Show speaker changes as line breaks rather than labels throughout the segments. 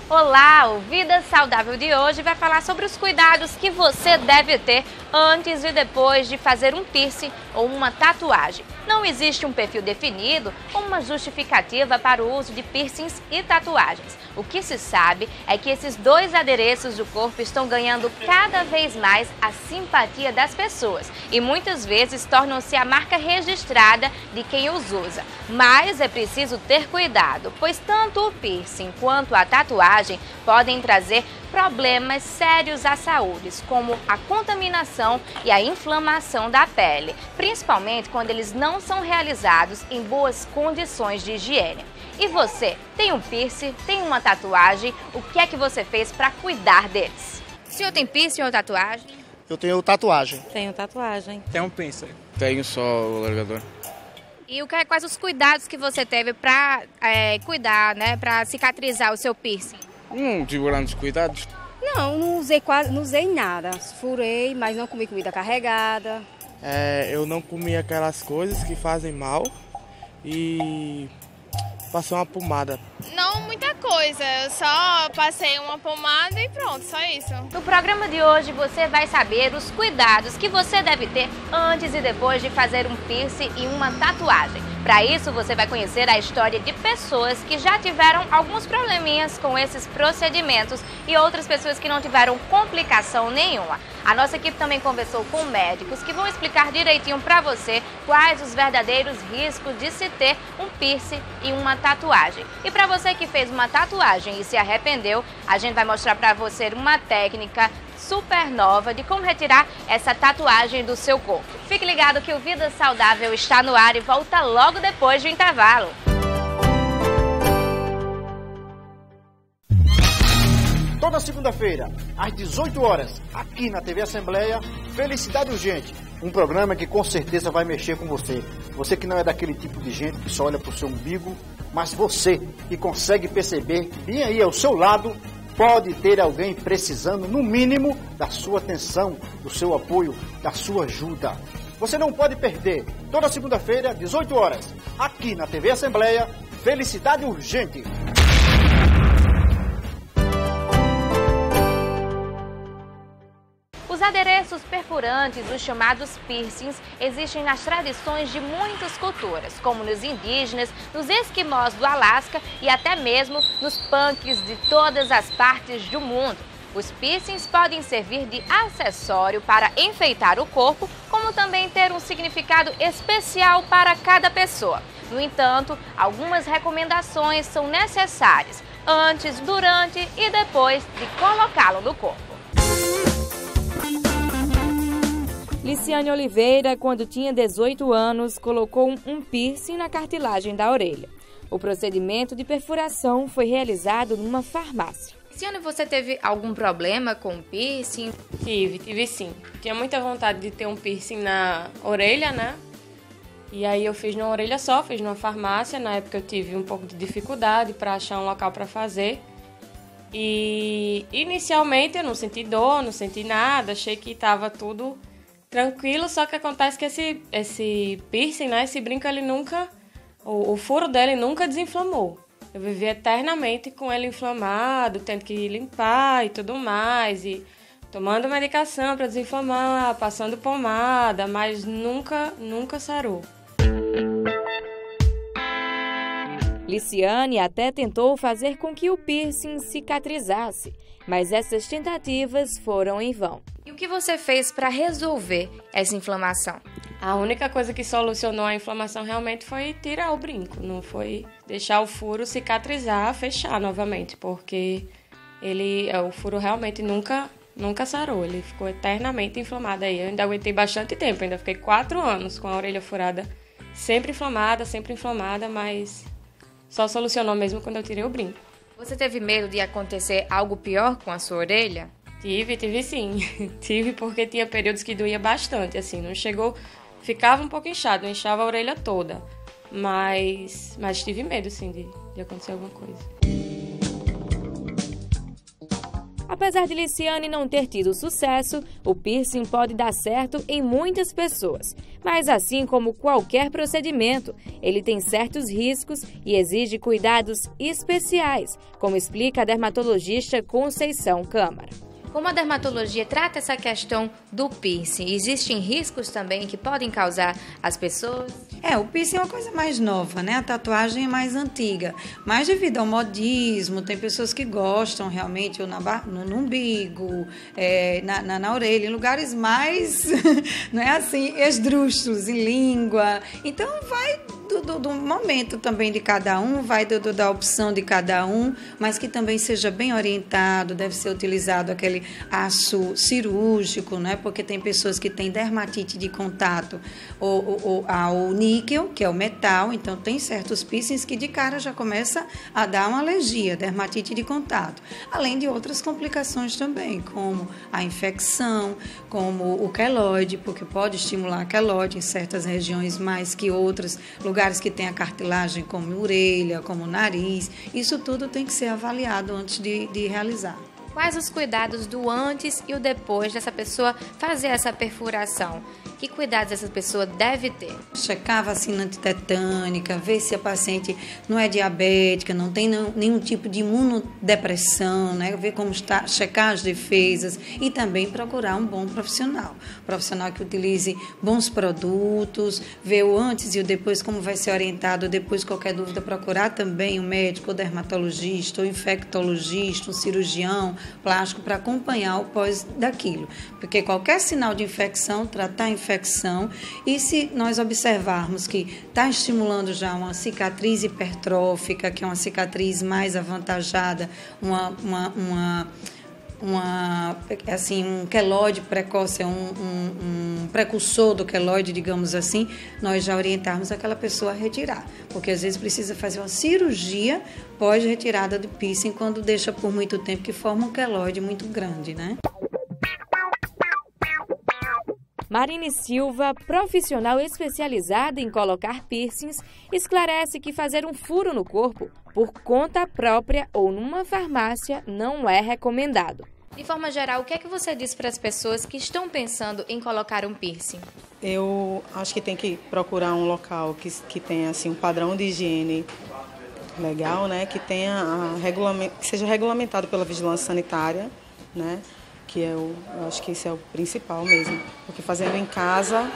Olá, o Vida Saudável de hoje vai falar sobre os cuidados que você deve ter antes e depois de fazer um piercing ou uma tatuagem. Não existe um perfil definido ou uma justificativa para o uso de piercings e tatuagens. O que se sabe é que esses dois adereços do corpo estão ganhando cada vez mais a simpatia das pessoas e muitas vezes tornam-se a marca registrada de quem os usa. Mas é preciso ter cuidado, pois tanto o piercing quanto a tatuagem podem trazer problemas sérios à saúde, como a contaminação e a inflamação da pele, principalmente quando eles não são realizados em boas condições de higiene. E você, tem um piercing, tem uma tatuagem, o que é que você fez para cuidar deles? O senhor tem piercing ou tatuagem?
Eu tenho tatuagem.
Tenho tatuagem.
Tenho um piercing. Tenho só o largador.
E quais os cuidados que você teve para cuidar, né, para cicatrizar o seu piercing?
Não tive grandes cuidados.
Não usei nada. Furei, mas não comi comida carregada.
Eu não comi aquelas coisas que fazem mal e passei uma pomada.
Não muita coisa, eu só passei uma pomada e pronto, só isso.
No programa de hoje você vai saber os cuidados que você deve ter antes e depois de fazer um piercing e uma tatuagem. Para isso você vai conhecer a história de pessoas que já tiveram alguns probleminhas com esses procedimentos e outras pessoas que não tiveram complicação nenhuma. A nossa equipe também conversou com médicos que vão explicar direitinho para você quais os verdadeiros riscos de se ter um piercing e uma tatuagem. E para você que fez uma tatuagem e se arrependeu, a gente vai mostrar para você uma técnica super nova de como retirar essa tatuagem do seu corpo. Fique ligado que o Vida Saudável está no ar e volta logo depois do intervalo.
Toda segunda-feira, às 18 horas, aqui na TV Assembleia, Felicidade Urgente. Um programa que com certeza vai mexer com você. Você que não é daquele tipo de gente que só olha para o seu umbigo, mas você que consegue perceber que bem aí ao seu lado pode ter alguém precisando, no mínimo, da sua atenção, do seu apoio, da sua ajuda. Você não pode perder, toda segunda-feira, 18 horas, aqui na TV Assembleia, Felicidade Urgente.
Os adereços perfurantes, os chamados piercings, existem nas tradições de muitas culturas, como nos indígenas, nos esquimós do Alasca e até mesmo nos punks de todas as partes do mundo. Os piercings podem servir de acessório para enfeitar o corpo, como também ter um significado especial para cada pessoa. No entanto, algumas recomendações são necessárias antes, durante e depois de colocá-lo no corpo.
Liciane Oliveira, quando tinha 18 anos, colocou um piercing na cartilagem da orelha. O procedimento de perfuração foi realizado numa farmácia.
Liciane, você teve algum problema com o piercing?
Tive sim. Tinha muita vontade de ter um piercing na orelha, né? E aí eu fiz numa orelha só, fiz numa farmácia. Na época eu tive um pouco de dificuldade para achar um local para fazer. E inicialmente eu não senti dor, não senti nada, achei que estava tudo tranquilo, só que acontece que esse piercing, né, esse brinco, ele nunca, o furo dele nunca desinflamou. Eu vivi eternamente com ele inflamado, tendo que limpar e tudo mais, e tomando medicação para desinflamar, passando pomada, mas nunca sarou.
Liciane até tentou fazer com que o piercing cicatrizasse, mas essas tentativas foram em vão.
E o que você fez para resolver essa inflamação?
A única coisa que solucionou a inflamação realmente foi tirar o brinco, não foi deixar o furo cicatrizar, fechar novamente, porque o furo realmente nunca sarou, ele ficou eternamente inflamado aí. Eu ainda aguentei bastante tempo, ainda fiquei 4 anos com a orelha furada, sempre inflamada, mas só solucionou mesmo quando eu tirei o brinco.
Você teve medo de acontecer algo pior com a sua orelha?
Tive sim. Tive porque tinha períodos que doía bastante, assim, não chegou... Ficava um pouco inchado, não inchava a orelha toda. Mas tive medo, sim, de acontecer alguma coisa.
Apesar de Liciane não ter tido sucesso, o piercing pode dar certo em muitas pessoas. Mas assim como qualquer procedimento, ele tem certos riscos e exige cuidados especiais, como explica a dermatologista Conceição Câmara.
Como a dermatologia trata essa questão do piercing, existem riscos também que podem causar às pessoas?
O piercing é uma coisa mais nova, né? A tatuagem é mais antiga. Mas devido ao modismo, tem pessoas que gostam realmente ou no umbigo, na orelha, em lugares mais, não é assim, esdrúxulos, em língua. Então vai do momento também de cada um, vai da opção de cada um, mas que também seja bem orientado, deve ser utilizado aquele aço cirúrgico, né? Porque tem pessoas que têm dermatite de contato ao níquel, que é o metal, então tem certos piercings que de cara já começa a dar uma alergia, dermatite de contato, além de outras complicações também, como a infecção, como o queloide, porque pode estimular a queloide em certas regiões mais que outras, lugares que tem a cartilagem como orelha, como nariz, isso tudo tem que ser avaliado antes de realizar.
Quais os cuidados do antes e o depois dessa pessoa fazer essa perfuração? Que cuidados essa pessoa deve ter?
Checar a vacina antitetânica, ver se a paciente não é diabética, não tem nenhum tipo de imunodepressão, né? Ver como está, checar as defesas e também procurar um bom profissional. Profissional que utilize bons produtos, ver o antes e o depois, como vai ser orientado. Depois, qualquer dúvida, procurar também um médico, o dermatologista, o infectologista, um cirurgião plástico para acompanhar o pós daquilo. Porque qualquer sinal de infecção, tratar a infecção, e se nós observarmos que está estimulando já uma cicatriz hipertrófica, que é uma cicatriz mais avantajada, um queloide precoce, um precursor do queloide, digamos assim, nós já orientarmos aquela pessoa a retirar, porque às vezes precisa fazer uma cirurgia pós-retirada do piercing quando deixa por muito tempo, que forma um queloide muito grande, né?
Marine Silva, profissional especializada em colocar piercings, esclarece que fazer um furo no corpo por conta própria ou numa farmácia não é recomendado.
De forma geral, o que é que você diz para as pessoas que estão pensando em colocar um piercing?
Eu acho que tem que procurar um local que tenha assim, um padrão de higiene legal, né? Que tenha que seja regulamentado pela vigilância sanitária, né? Que eu acho que isso é o principal mesmo, porque fazendo em casa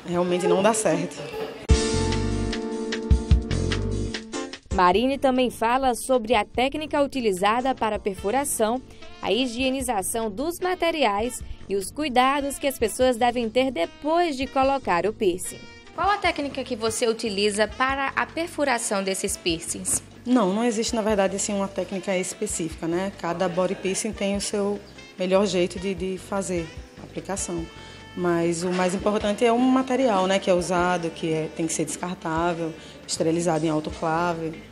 realmente não dá certo.
Marine também fala sobre a técnica utilizada para a perfuração, a higienização dos materiais e os cuidados que as pessoas devem ter depois de colocar o piercing.
Qual a técnica que você utiliza para a perfuração desses piercings?
Não existe, na verdade, assim, uma técnica específica, né? Cada body piercing tem o seu melhor jeito de fazer a aplicação. Mas o mais importante é o material, né, que é usado, tem que ser descartável, esterilizado em autoclave.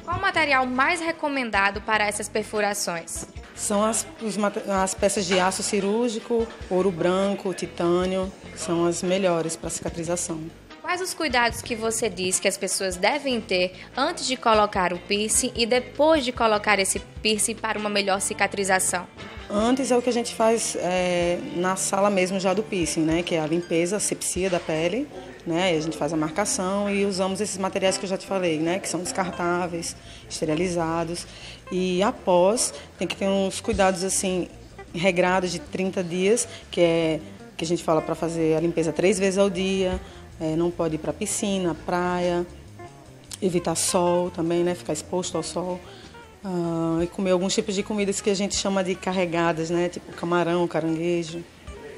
Qual o material mais recomendado para essas perfurações?
São as peças de aço cirúrgico, ouro branco, titânio, são as melhores para cicatrização.
Quais os cuidados que você diz que as pessoas devem ter antes de colocar o piercing e depois de colocar esse piercing para uma melhor cicatrização?
Antes é o que a gente faz na sala mesmo já do piercing, né? Que é a limpeza, a asepsia da pele, né? E a gente faz a marcação e usamos esses materiais que eu já te falei, né? Que são descartáveis, esterilizados. E após, tem que ter uns cuidados assim, regrados de 30 dias, que a gente fala para fazer a limpeza 3 vezes ao dia. Não pode ir para piscina, praia, evitar sol também, né? Ficar exposto ao sol. E comer alguns tipos de comidas que a gente chama de carregadas, né? Tipo camarão, caranguejo,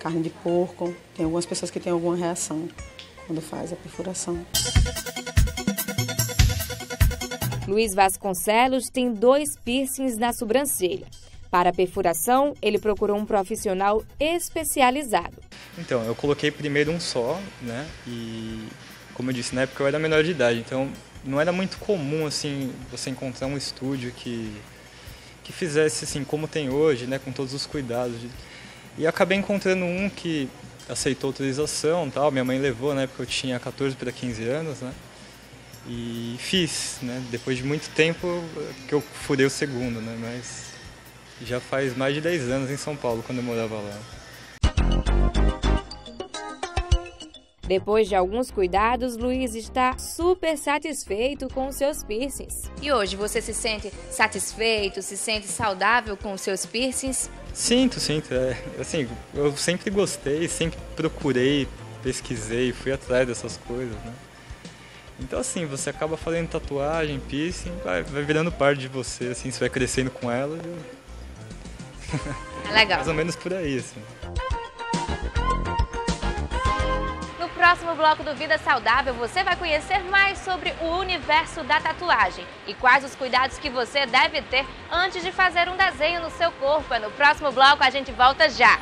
carne de porco. Tem algumas pessoas que têm alguma reação quando faz a perfuração.
Luiz Vasconcelos tem 2 piercings na sobrancelha. Para a perfuração, ele procurou um profissional especializado.
Então, eu coloquei primeiro um só, né? E, como eu disse, na época eu era menor de idade, então não era muito comum, assim, você encontrar um estúdio que que fizesse assim como tem hoje, né, com todos os cuidados. E acabei encontrando um que aceitou autorização, tal. Minha mãe levou, né, porque eu tinha 14 para 15 anos, né? E fiz, né? Depois de muito tempo que eu furei o segundo, né? Mas já faz mais de 10 anos em São Paulo, quando eu morava lá.
Depois de alguns cuidados, Luiz está super satisfeito com os seus piercings.
E hoje você se sente satisfeito, se sente saudável com os seus piercings?
Sinto. Assim, eu sempre gostei, sempre procurei, pesquisei, fui atrás dessas coisas, né? Então, assim, você acaba fazendo tatuagem, piercing, vai virando parte de você, assim, você vai crescendo com ela.
É legal.
Mais ou menos por aí, assim.
No próximo bloco do Vida Saudável, você vai conhecer mais sobre o universo da tatuagem e quais os cuidados que você deve ter antes de fazer um desenho no seu corpo. No próximo bloco, a gente volta já.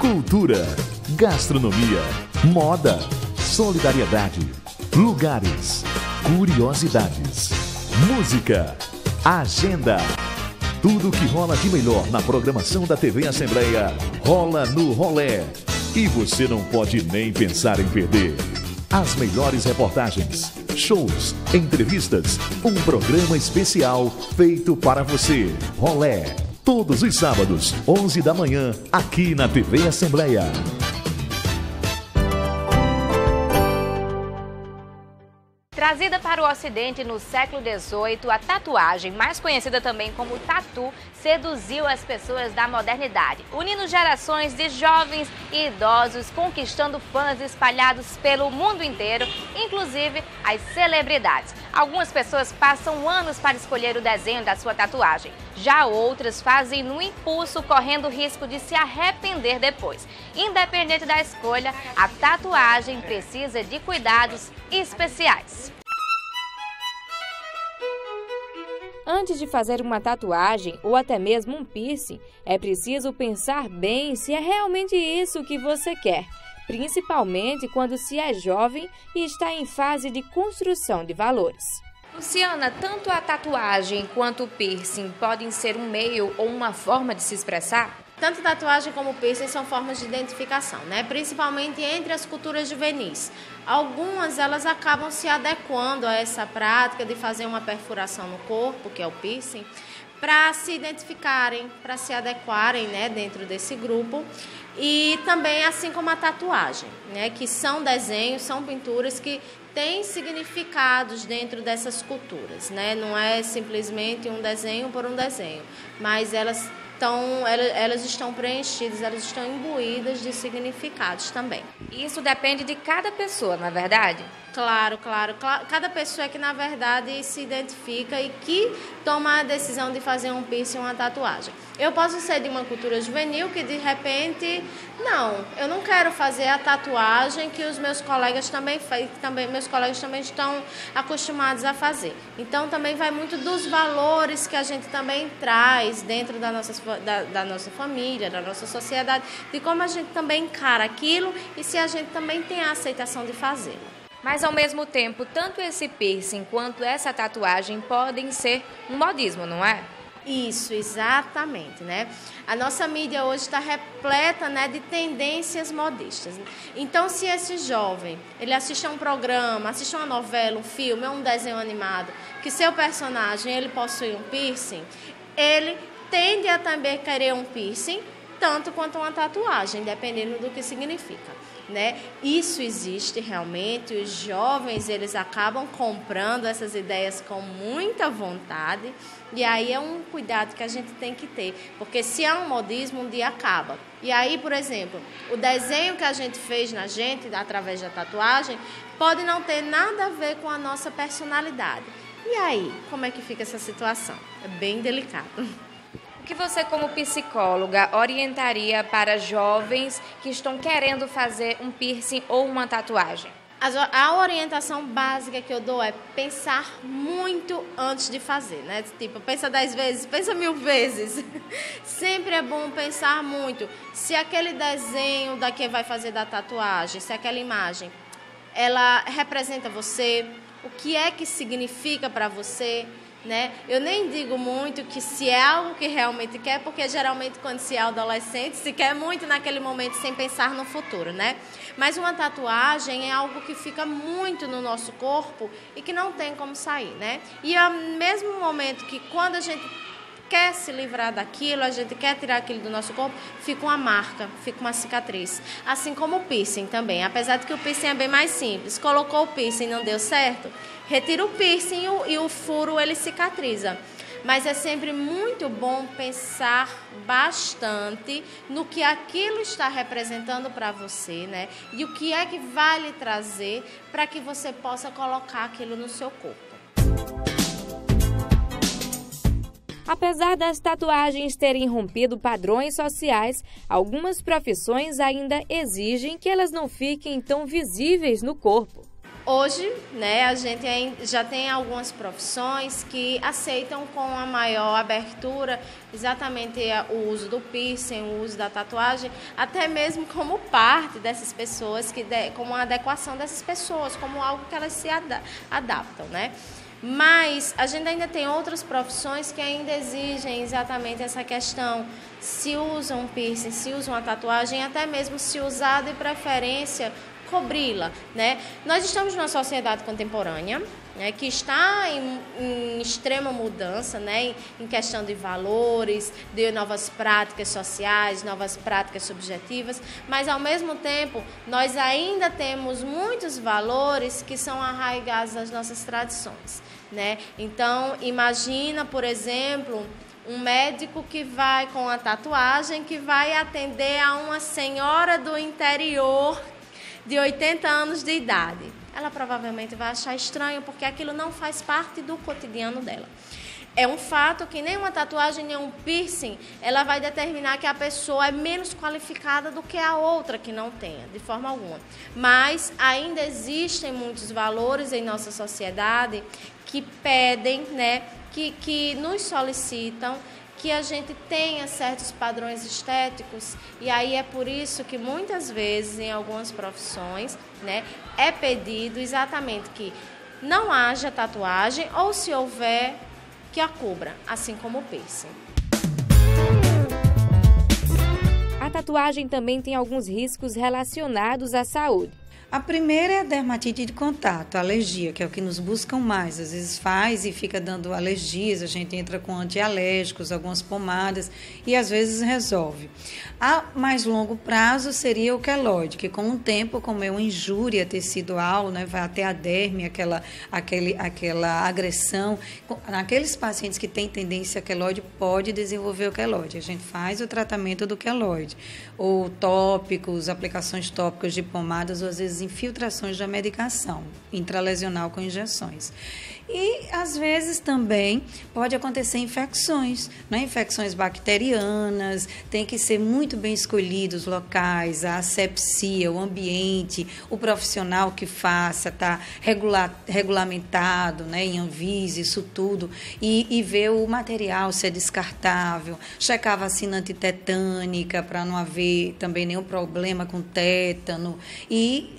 Cultura, gastronomia, moda, solidariedade, lugares, curiosidades, música, agenda. Tudo que rola de melhor na programação da TV Assembleia rola no Rolê. E você não pode nem pensar em perder. As melhores reportagens, shows, entrevistas, um programa especial feito para você. Rolê. Todos os sábados, 11 da manhã, aqui na TV Assembleia.
Trazida para o Ocidente no século XVIII, a tatuagem, mais conhecida também como tatu, seduziu as pessoas da modernidade, unindo gerações de jovens e idosos, conquistando fãs espalhados pelo mundo inteiro, inclusive as celebridades. Algumas pessoas passam anos para escolher o desenho da sua tatuagem, já outras fazem no impulso, correndo o risco de se arrepender depois. Independente da escolha, a tatuagem precisa de cuidados especiais.
Antes de fazer uma tatuagem ou até mesmo um piercing, é preciso pensar bem se é realmente isso que você quer, principalmente quando se é jovem e está em fase de construção de valores.
Luciana, tanto a tatuagem quanto o piercing podem ser um meio ou uma forma de se expressar?
Tanto tatuagem como piercing são formas de identificação, né? Principalmente entre as culturas juvenis. Algumas elas acabam se adequando a essa prática de fazer uma perfuração no corpo, que é o piercing, para se identificarem, para se adequarem, né, dentro desse grupo. E também assim como a tatuagem, né, que são desenhos, são pinturas que têm significados dentro dessas culturas, né? Não é simplesmente um desenho por um desenho, mas elas estão preenchidas, elas estão imbuídas de significados também.
Isso depende de cada pessoa, não é verdade?
Claro. Cada pessoa é que, na verdade, se identifica e que toma a decisão de fazer um piercing ou uma tatuagem. Eu posso ser de uma cultura juvenil que, de repente, eu não quero fazer a tatuagem que os meus colegas também estão acostumados a fazer. Então, também vai muito dos valores que a gente também traz dentro da nossa família, da nossa sociedade, de como a gente também encara aquilo e se a gente também tem a aceitação de fazê-lo.
Mas, ao mesmo tempo, tanto esse piercing quanto essa tatuagem podem ser um modismo, não é?
Isso, exatamente, né? A nossa mídia hoje está repleta, né, de tendências modistas. Então, se esse jovem, ele assiste a um programa, assiste a uma novela, um filme, ou um desenho animado, que seu personagem, ele possui um piercing, ele tende a também querer um piercing, tanto quanto uma tatuagem, dependendo do que significa, né? Isso existe realmente, os jovens, eles acabam comprando essas ideias com muita vontade, e aí é um cuidado que a gente tem que ter, porque se há um modismo, um dia acaba. E aí, por exemplo, o desenho que a gente fez na gente, através da tatuagem, pode não ter nada a ver com a nossa personalidade. E aí, como é que fica essa situação? É bem delicado.
O que você, como psicóloga, orientaria para jovens que estão querendo fazer um piercing ou uma tatuagem?
A orientação básica que eu dou é pensar muito antes de fazer, né? Tipo, pensa 10 vezes, pensa 1000 vezes. Sempre é bom pensar muito. Se aquele desenho da que vai fazer da tatuagem, se aquela imagem, ela representa você, o que é que significa para você, né? Eu nem digo muito que se é algo que realmente quer, porque geralmente quando se é adolescente, se quer muito naquele momento sem pensar no futuro, né? Mas uma tatuagem é algo que fica muito no nosso corpo e que não tem como sair, né? E ao mesmo momento que quando a gente quer se livrar daquilo, a gente quer tirar aquilo do nosso corpo, fica uma marca, fica uma cicatriz. Assim como o piercing também, apesar de que o piercing é bem mais simples. Colocou o piercing e não deu certo, retira o piercing e o furo ele cicatriza. Mas é sempre muito bom pensar bastante no que aquilo está representando para você, né? E o que é que vai lhe trazer para que você possa colocar aquilo no seu corpo.
Apesar das tatuagens terem rompido padrões sociais, algumas profissões ainda exigem que elas não fiquem tão visíveis no corpo.
Hoje, né, a gente já tem algumas profissões que aceitam com a maior abertura exatamente o uso do piercing, o uso da tatuagem, até mesmo como parte dessas pessoas, como uma adequação dessas pessoas, como algo que elas se adaptam, né? Mas a gente ainda tem outras profissões que ainda exigem exatamente essa questão, se usam um piercing, se usam uma tatuagem, até mesmo se usar de preferência, cobri-la, né? Nós estamos numa sociedade contemporânea, né, que está em extrema mudança, né, em questão de valores, de novas práticas sociais, novas práticas subjetivas, mas ao mesmo tempo nós ainda temos muitos valores que são arraigados às nossas tradições, né? Então, imagina, por exemplo, um médico que vai com a tatuagem, que vai atender a uma senhora do interior de 80 anos de idade. Ela provavelmente vai achar estranho, porque aquilo não faz parte do cotidiano dela. É um fato que nem uma tatuagem, nem um piercing, ela vai determinar que a pessoa é menos qualificada do que a outra que não tenha, de forma alguma. Mas ainda existem muitos valores em nossa sociedade que pedem, né, que nos solicitam que a gente tenha certos padrões estéticos, e aí é por isso que muitas vezes em algumas profissões, né, é pedido exatamente que não haja tatuagem, ou se houver, que a cubra, assim como o piercing.
A tatuagem também tem alguns riscos relacionados à saúde.
A primeira é a dermatite de contato, a alergia, que é o que nos buscam mais. Às vezes faz e fica dando alergias, a gente entra com antialérgicos, algumas pomadas e às vezes resolve. A mais longo prazo seria o queloide, que com o tempo, como é uma injúria tecidual, né, vai até a derme, aquela agressão. Naqueles pacientes que têm tendência a queloide, pode desenvolver o queloide. A gente faz o tratamento do queloide, ou tópicos, aplicações tópicas de pomadas, ou às vezes infiltrações da medicação intralesional com injeções. E, às vezes, também pode acontecer infecções, né? Infecções bacterianas, tem que ser muito bem escolhidos os locais, a asepsia, o ambiente, o profissional que faça, tá regulamentado, né, em Anvisa, isso tudo, e ver o material se é descartável, checar a vacina antitetânica para não haver também nenhum problema com tétano, e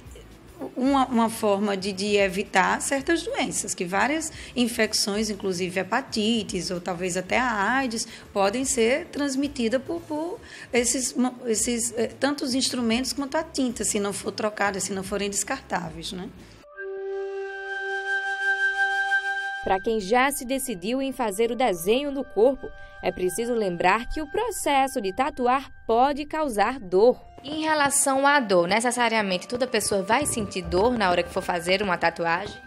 uma forma de evitar certas doenças, que várias infecções, inclusive hepatites ou talvez até a AIDS, podem ser transmitidas por esses tantos instrumentos quanto a tinta, se não for trocada, se não forem descartáveis, né?
Para quem já se decidiu em fazer o desenho no corpo, é preciso lembrar que o processo de tatuar pode causar dor.
Em relação à dor, necessariamente toda pessoa vai sentir dor na hora que for fazer uma tatuagem?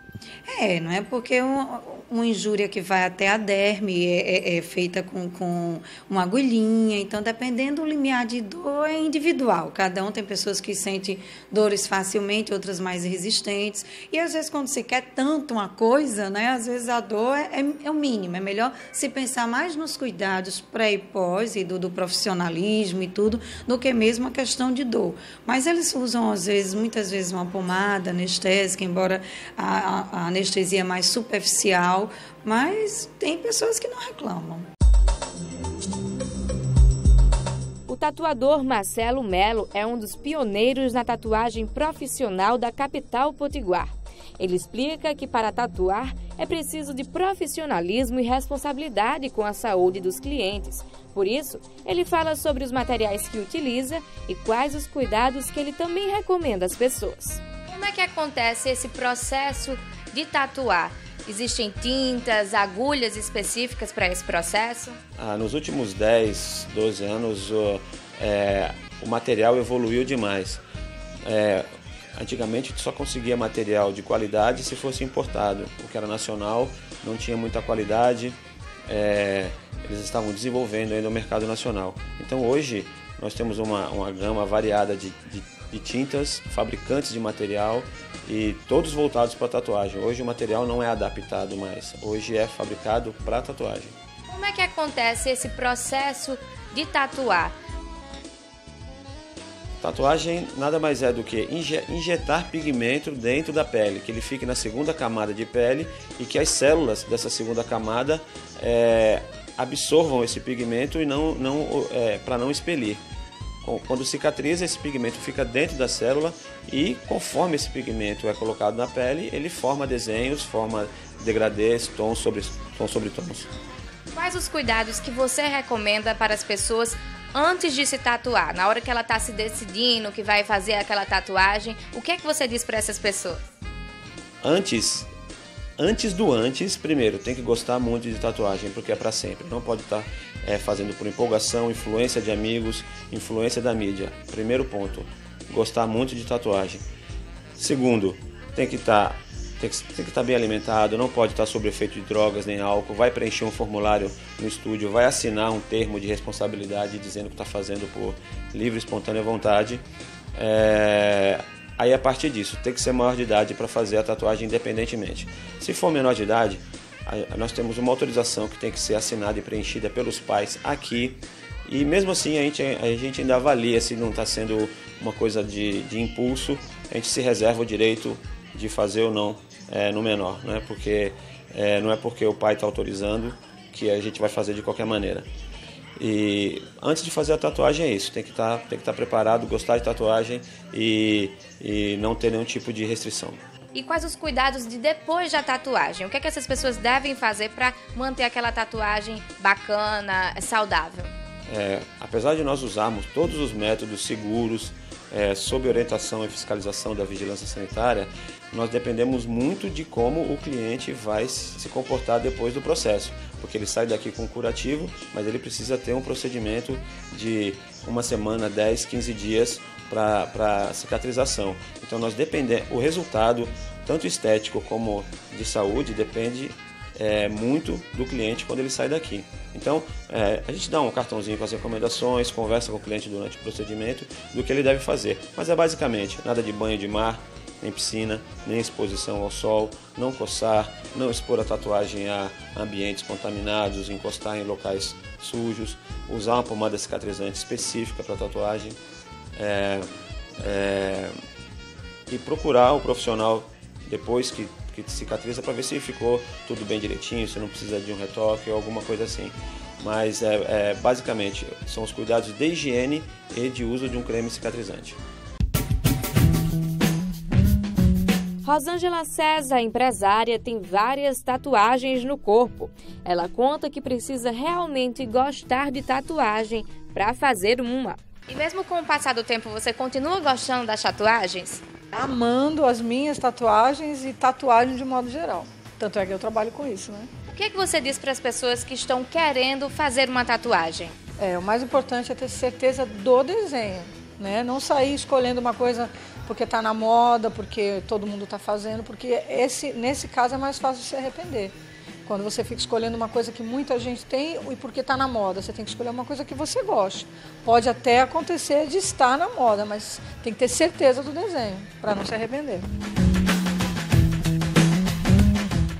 Não é porque uma injúria que vai até a derme é feita com uma agulhinha, então dependendo do limiar de dor é individual. Cada um tem pessoas que sentem dores facilmente, outras mais resistentes, e às vezes quando se quer tanto uma coisa, né, às vezes a dor é o mínimo, é melhor se pensar mais nos cuidados pré e pós e do profissionalismo e tudo, do que mesmo a questão de dor. Mas eles usam muitas vezes uma pomada anestésica, embora a anestesia é mais superficial, mas tem pessoas que não reclamam.
O tatuador Marcelo Melo é um dos pioneiros na tatuagem profissional da capital potiguar. Ele explica que para tatuar é preciso de profissionalismo e responsabilidade com a saúde dos clientes. Por isso, ele fala sobre os materiais que utiliza e quais os cuidados que ele também recomenda às pessoas.
Como é que acontece esse processo de tatuar? Existem tintas, agulhas específicas para esse processo?
Nos últimos 10, 12 anos, o material evoluiu demais. Antigamente só conseguia material de qualidade se fosse importado. O que era nacional não tinha muita qualidade, eles estavam desenvolvendo ainda o mercado nacional. Então hoje nós temos uma gama variada de tintas, fabricantes de material e todos voltados para tatuagem. Hoje o material não é adaptado mais, hoje é fabricado para tatuagem.
Como é que acontece esse processo de tatuar?
Tatuagem nada mais é do que injetar pigmento dentro da pele, que ele fique na segunda camada de pele e que as células dessa segunda camada absorvam esse pigmento e para não expelir. Quando cicatriza, esse pigmento fica dentro da célula e conforme esse pigmento é colocado na pele, ele forma desenhos, forma degradês, tons sobre tons.
Quais os cuidados que você recomenda para as pessoas antes de se tatuar? Na hora que ela está se decidindo que vai fazer aquela tatuagem, o que é que você diz para essas pessoas?
Antes, primeiro, tem que gostar muito de tatuagem, porque é para sempre. Não pode estar fazendo por empolgação, influência de amigos, influência da mídia. Primeiro ponto, gostar muito de tatuagem. Segundo, tem que estar bem alimentado, não pode estar sob efeito de drogas nem álcool, vai preencher um formulário no estúdio, vai assinar um termo de responsabilidade dizendo que está fazendo por livre e espontânea vontade. Aí a partir disso, tem que ser maior de idade para fazer a tatuagem independentemente. Se for menor de idade, nós temos uma autorização que tem que ser assinada e preenchida pelos pais aqui. E mesmo assim a gente ainda avalia se não está sendo uma coisa de impulso, a gente se reserva o direito de fazer ou não no menor, né? Porque não é porque o pai está autorizando que a gente vai fazer de qualquer maneira. E antes de fazer a tatuagem é isso, tem que estar preparado, gostar de tatuagem e não ter nenhum tipo de restrição.
E quais os cuidados de depois da tatuagem? O que é que essas pessoas devem fazer para manter aquela tatuagem bacana, saudável?
Apesar de nós usarmos todos os métodos seguros, sob orientação e fiscalização da vigilância sanitária, nós dependemos muito de como o cliente vai se comportar depois do processo, porque ele sai daqui com curativo, mas ele precisa ter um procedimento de 1 semana, 10, 15 dias para cicatrização. Então nós dependemos, o resultado, tanto estético como de saúde, depende muito do cliente quando ele sai daqui. Então a gente dá um cartãozinho com as recomendações, conversa com o cliente durante o procedimento do que ele deve fazer, mas é basicamente nada de banho de mar, nem piscina, nem exposição ao sol, não coçar, não expor a tatuagem a ambientes contaminados, encostar em locais sujos, usar uma pomada cicatrizante específica para tatuagem e procurar o profissional depois que cicatriza para ver se ficou tudo bem direitinho, se não precisa de um retoque ou alguma coisa assim. Mas basicamente são os cuidados de higiene e de uso de um creme cicatrizante.
Rosângela César, empresária, tem várias tatuagens no corpo. Ela conta que precisa realmente gostar de tatuagem para fazer uma.
E mesmo com o passar do tempo, você continua gostando das tatuagens?
Amando as minhas tatuagens e tatuagem de modo geral. Tanto é que eu trabalho com isso, né?
O que você diz para as pessoas que estão querendo fazer uma tatuagem?
O mais importante é ter certeza do desenho, né? Não sair escolhendo uma coisa porque está na moda, porque todo mundo está fazendo, porque nesse caso é mais fácil de se arrepender. Quando você fica escolhendo uma coisa que muita gente tem e porque está na moda, você tem que escolher uma coisa que você goste. Pode até acontecer de estar na moda, mas tem que ter certeza do desenho, para não se arrepender.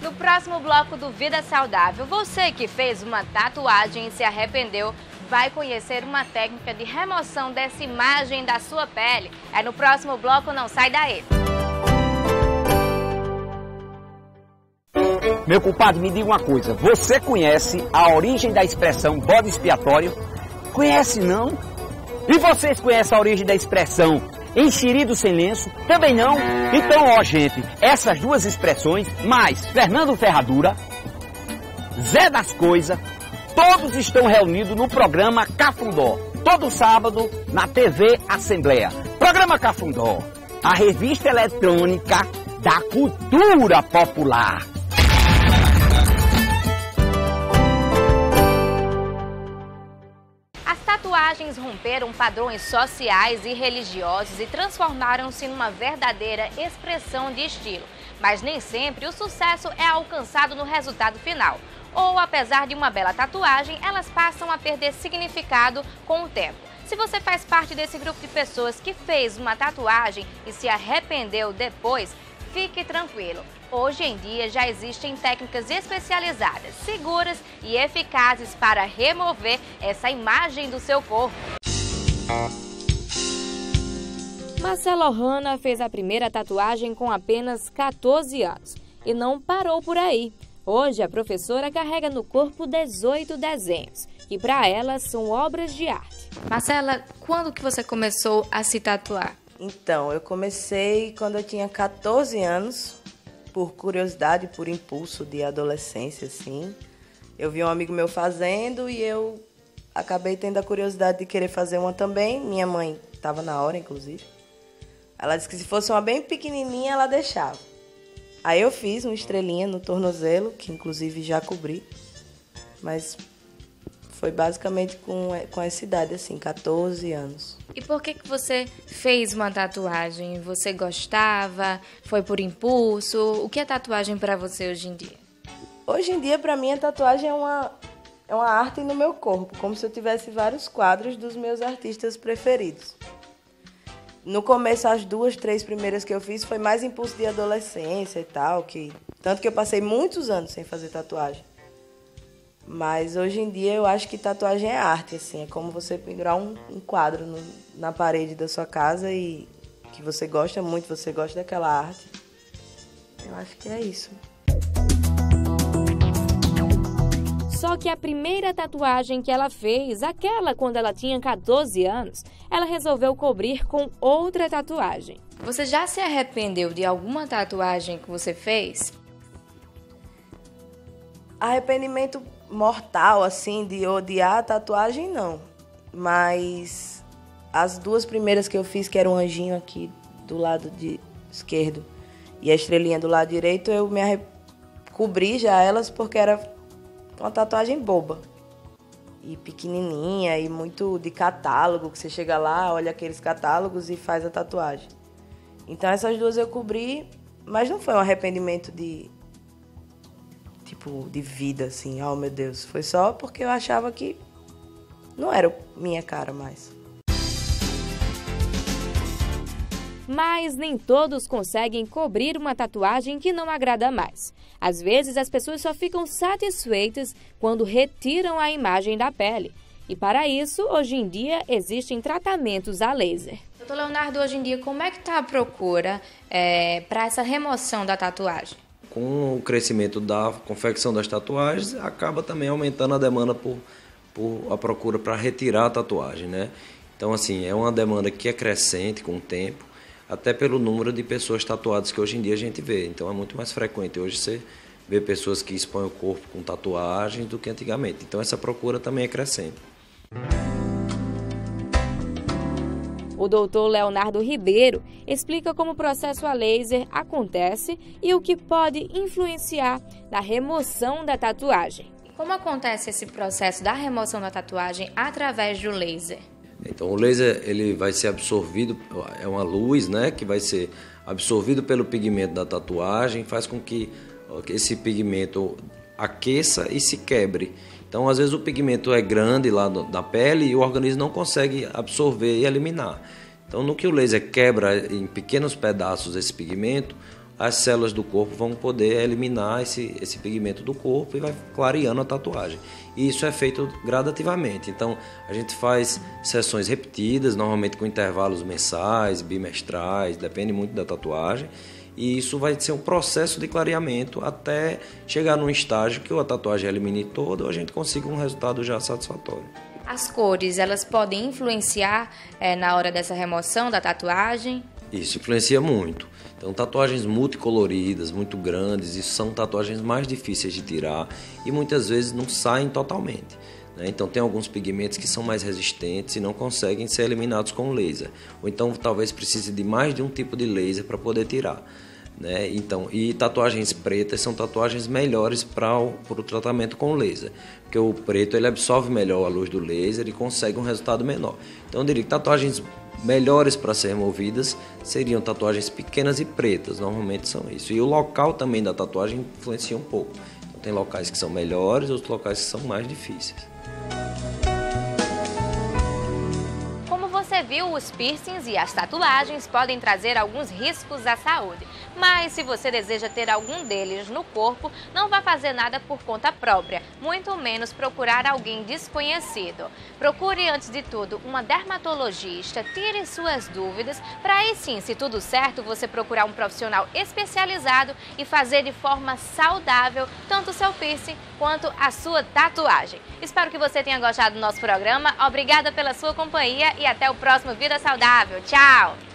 No próximo bloco do Vida Saudável, você que fez uma tatuagem e se arrependeu, vai conhecer uma técnica de remoção dessa imagem da sua pele. No próximo bloco, não sai daí.
Meu compadre, me diga uma coisa, você conhece a origem da expressão bode expiatório? Conhece não? E vocês conhecem a origem da expressão enxerido sem lenço? Também não? Então, ó gente, essas duas expressões, mais Fernando Ferradura, Zé das Coisas, todos estão reunidos no programa Cafundó, todo sábado na TV Assembleia. Programa Cafundó, a revista eletrônica da cultura popular.
As tatuagens romperam padrões sociais e religiosos e transformaram-se numa verdadeira expressão de estilo. Mas nem sempre o sucesso é alcançado no resultado final. Ou, apesar de uma bela tatuagem, elas passam a perder significado com o tempo. Se você faz parte desse grupo de pessoas que fez uma tatuagem e se arrependeu depois, fique tranquilo. Hoje em dia já existem técnicas especializadas, seguras e eficazes para remover essa imagem do seu corpo.
Marcela Ohana fez a primeira tatuagem com apenas 14 anos e não parou por aí. Hoje a professora carrega no corpo 18 desenhos, que para ela são obras de arte.
Marcela, quando que você começou a se tatuar?
Então, eu comecei quando eu tinha 14 anos, por curiosidade, por impulso de adolescência, assim. Eu vi um amigo meu fazendo e eu acabei tendo a curiosidade de querer fazer uma também. Minha mãe estava na hora, inclusive. Ela disse que se fosse uma bem pequenininha, ela deixava. Aí eu fiz uma estrelinha no tornozelo, que inclusive já cobri, mas foi basicamente com essa idade, assim, 14 anos.
E por que você fez uma tatuagem? Você gostava? Foi por impulso? O que é tatuagem para você hoje em dia?
Hoje em dia, para mim, a tatuagem é uma arte no meu corpo, como se eu tivesse vários quadros dos meus artistas preferidos. No começo, as 2, 3 primeiras que eu fiz foi mais impulso de adolescência e tal, tanto que eu passei muitos anos sem fazer tatuagem. Mas hoje em dia eu acho que tatuagem é arte, assim, é como você pendurar um quadro na parede da sua casa e que você gosta muito, você gosta daquela arte. Eu acho que é isso.
Só que a primeira tatuagem que ela fez, aquela quando ela tinha 14 anos, ela resolveu cobrir com outra tatuagem.
Você já se arrependeu de alguma tatuagem que você fez?
Arrependimento mortal, assim, de odiar a tatuagem, não. Mas as 2 primeiras que eu fiz, que era um anjinho aqui do lado esquerdo e a estrelinha do lado direito, eu cobri já elas porque era uma tatuagem boba e pequenininha e muito de catálogo, que você chega lá, olha aqueles catálogos e faz a tatuagem. Então essas 2 eu cobri, mas não foi um arrependimento de vida, assim, oh meu Deus. Foi só porque eu achava que não era minha cara mais.
Mas nem todos conseguem cobrir uma tatuagem que não agrada mais. Às vezes, as pessoas só ficam satisfeitas quando retiram a imagem da pele. E para isso, hoje em dia, existem tratamentos a laser.
Doutor Leonardo, hoje em dia, como é que está a procura para essa remoção da tatuagem?
Com o crescimento da confecção das tatuagens, acaba também aumentando a demanda por a procura para retirar a tatuagem, né? Então, assim, é uma demanda que é crescente com o tempo, até pelo número de pessoas tatuadas que hoje em dia a gente vê. Então é muito mais frequente hoje você ver pessoas que expõem o corpo com tatuagens do que antigamente. Então essa procura também é crescente.
O doutor Leonardo Ribeiro explica como o processo a laser acontece e o que pode influenciar na remoção da tatuagem.
Como acontece esse processo da remoção da tatuagem através do laser?
Então o laser ele vai ser absorvido, é uma luz, né, que vai ser absorvido pelo pigmento da tatuagem, faz com que esse pigmento aqueça e se quebre. Então às vezes o pigmento é grande lá da pele e o organismo não consegue absorver e eliminar. Então no que o laser quebra em pequenos pedaços esse pigmento, as células do corpo vão poder eliminar esse pigmento do corpo e vai clareando a tatuagem. E isso é feito gradativamente. Então, a gente faz sessões repetidas, normalmente com intervalos mensais, bimestrais, depende muito da tatuagem. E isso vai ser um processo de clareamento até chegar num estágio que a tatuagem elimine toda ou a gente consiga um resultado já satisfatório.
As cores, elas podem influenciar na hora dessa remoção da tatuagem?
Isso influencia muito. Então, tatuagens multicoloridas, muito grandes, isso são tatuagens mais difíceis de tirar e muitas vezes não saem totalmente. Então, tem alguns pigmentos que são mais resistentes e não conseguem ser eliminados com laser. Ou então, talvez precise de mais de um tipo de laser para poder tirar. Então, e tatuagens pretas são tatuagens melhores para o tratamento com laser. Porque o preto ele absorve melhor a luz do laser e consegue um resultado menor. Então, eu diria que tatuagens melhores para ser removidas seriam tatuagens pequenas e pretas, normalmente são isso. E o local também da tatuagem influencia um pouco. Então, tem locais que são melhores, outros locais que são mais difíceis.
Como você viu, os piercings e as tatuagens podem trazer alguns riscos à saúde. Mas se você deseja ter algum deles no corpo, não vá fazer nada por conta própria, muito menos procurar alguém desconhecido. Procure, antes de tudo, uma dermatologista, tire suas dúvidas, para aí sim, se tudo certo, você procurar um profissional especializado e fazer de forma saudável tanto o seu piercing quanto a sua tatuagem. Espero que você tenha gostado do nosso programa. Obrigada pela sua companhia e até o próximo Vida Saudável. Tchau!